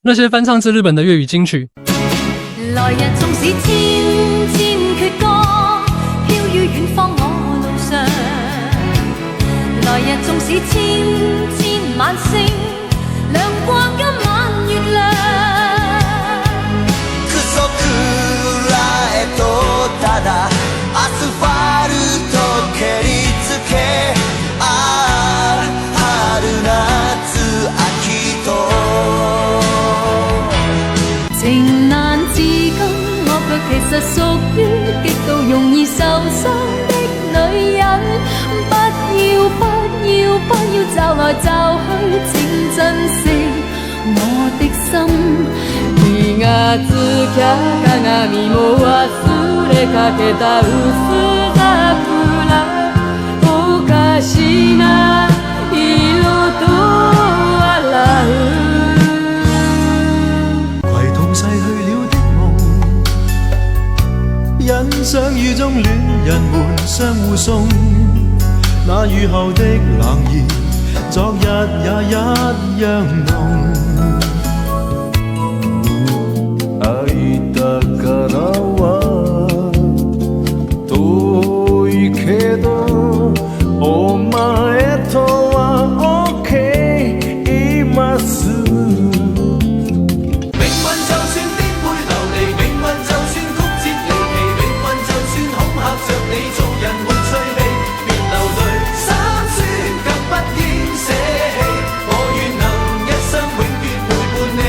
那些翻唱自日本的粤语金曲。來日縱使千千闕歌，飄於遠方我路上。來日縱使千千晚星，亮過今晚月亮。くそくらえとただアスファルト蹴りつけ、ああ春夏秋と情難自禁，我卻其實屬於極度容易受傷的女人。不要不要不要驟來驟去，請珍惜我的心。気がつきゃ鏡も忘れかけた薄桜、おかしな色と笑う。攜同逝去了的夢，欣賞雨中戀人們相互送，那雨後的冷意，昨日也一樣濃。會いたからは遠いけどお前とは OK います。命運就算顛沛流離，命運就算曲折離奇，命運就算恐嚇着你，做人沒趣味，別流淚，心酸卻不應捨棄，我願能一生永遠陪伴你。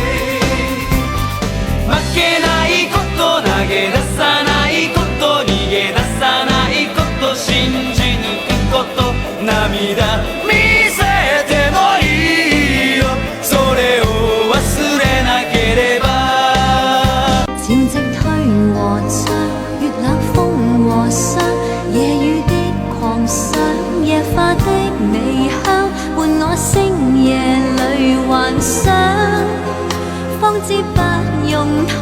負けないこと投げ出さないこと、逃げ出さないこと、信じ抜くこと、涙見せてもいいよ、それを忘れなければ。潮汐退和漲，月冷風和霜，夜雨的狂想，夜花的微香，伴我星夜裏幻想，方知不用太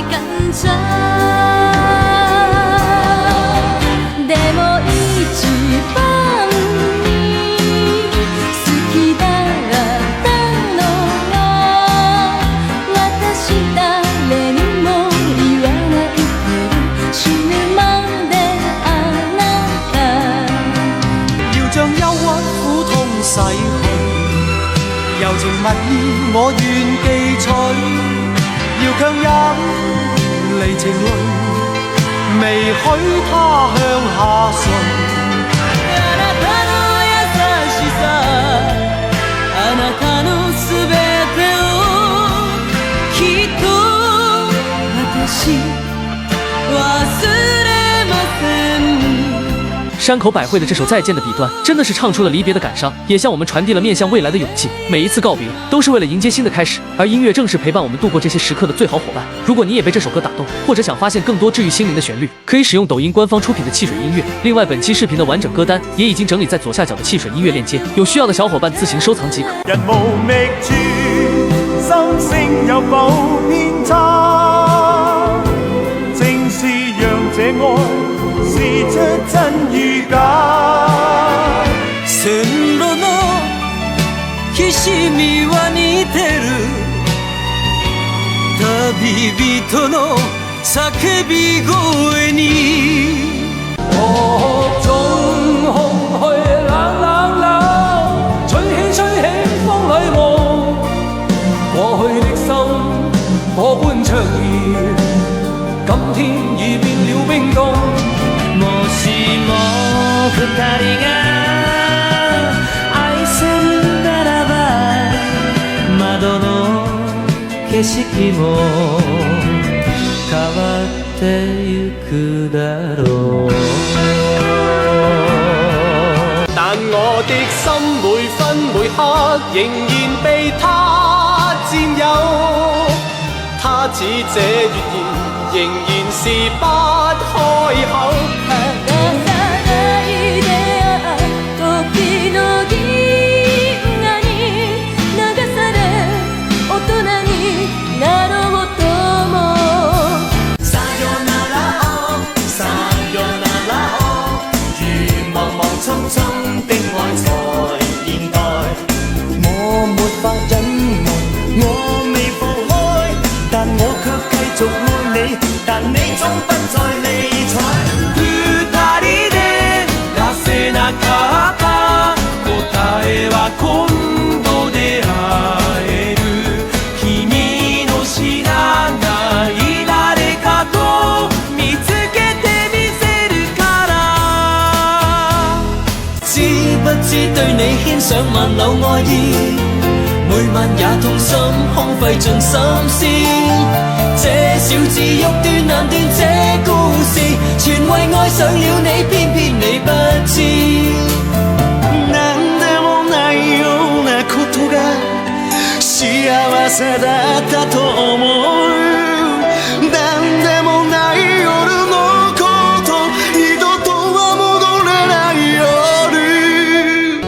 緊張。でも一番に好きだったのは私誰にも言わないけど死ぬまであなた。要將憂鬱苦痛洗去，柔情蜜意我願記取，要強忍離情淚，未許它向下垂。あなたの優しさ、あなたのすべてをきっと私忘れません。山口百惠的这首《再见》的笔端，真的是唱出了离别的感伤，也向我们传递了面向未来的勇气。每一次告别，都是为了迎接新的开始，而音乐正是陪伴我们度过这些时刻的最好伙伴。如果你也被这首歌打动，或者想发现更多治愈心灵的旋律，可以使用抖音官方出品的汽水音乐。另外，本期视频的完整歌单也已经整理在左下角的汽水音乐链接，有需要的小伙伴自行收藏即可。人無覓處，心聲有否偏差？正是讓這愛試出真與假。線路のきしみは似てる、旅人の叫び聲に。中空虛冷冷冷，吹起風裏夢，過去的心火般灼熱，今天已變了冰凍。もしも二人が愛せるならば、窓の景色も変わってゆくだろう。但我的心每分每刻仍然被他佔有，他似這月兒仍然是不開口。時の銀河に流され大人になろうとも。さよなら哦，さよなら哦，如茫茫匆匆的愛在現代，我沒法隱瞞，我未負荷。續愛你，但你總不再理睬。二人で出せなかった答えは今度出会える。君の知らない誰かと見つけてみせるから。知不知對你牽上萬縷愛意，每晚也痛心空費盡心思。這小子欲斷難斷這故事，全為愛上了你，偏偏你不知。何でもないようなことが幸せだったと思う。何でもない夜のこと二度とは戻れない夜。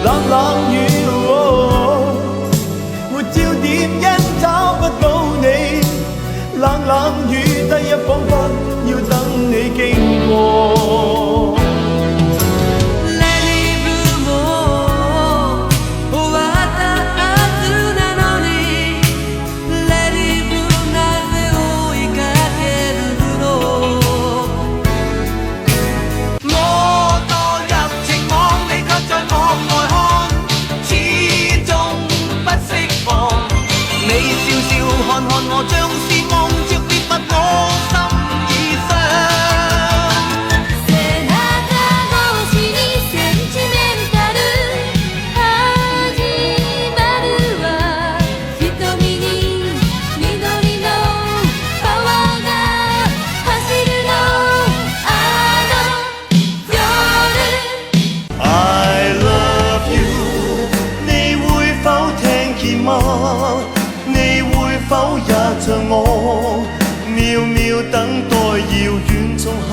冷冷雨沒焦點因找不到你，冷冷雨第一彷彿要等你經過。我像是望着別物，我心已傷。背中にセンチメンタル始まるわ。瞳に緑の川が走るのあの夜。 I love you， 你會否聽見嗎？你會否也像我，秒秒等待遙遠種下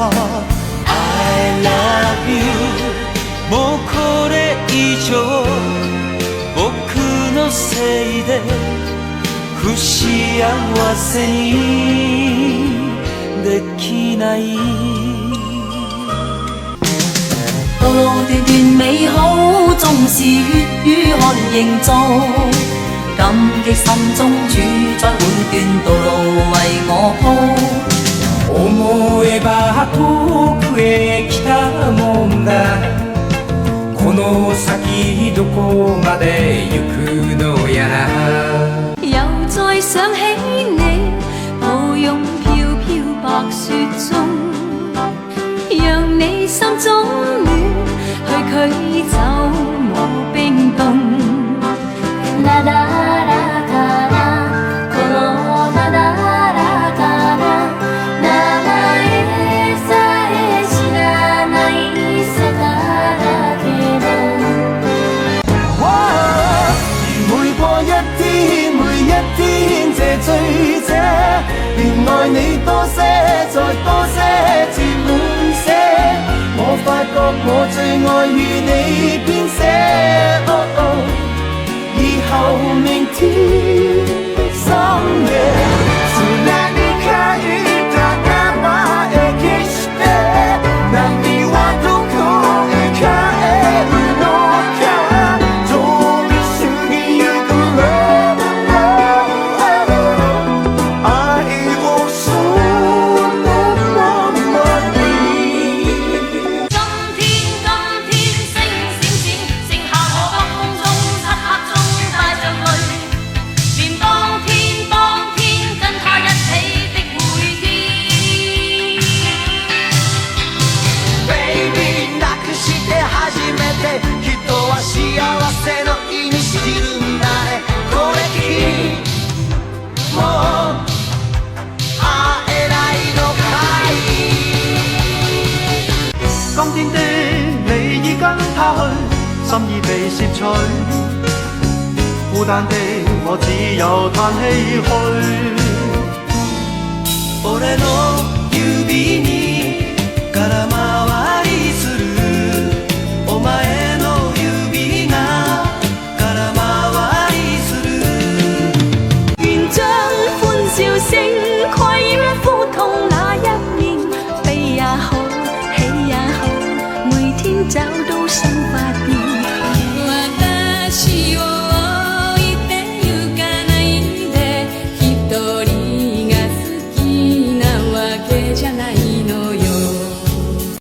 I love you。 もうこれ以上僕のせいで不幸せにできない。道路段段美好，縱是血與汗凝造。感激心中主宰每段道路為我鋪。思えば遠くへ来たもんだ。この先どこまで行くのやら。又再想起你，抱擁飄飄白雪中，讓你心中暖，去驅走我冰凍。なだらかなこのなだらかな名前さえ知らない世界だけど。每過一天，每一天這醉者，便愛你多些，再多些，至滿瀉。我發覺我最愛與你編寫。以後明天的深夜，何かいたかなえ決して波はどこへ帰るのか、通り過ぎゆく愛をそのままに。今天星閃閃，剩下我北風中漆黑中帶着淚，連當天跟他一起的每天。Baby なくして初めて人は幸せの意味知るんだね。これっきりもう會えないのかい。今天的你已跟他去，心意被攝取，孤單的我只有嘆氣去。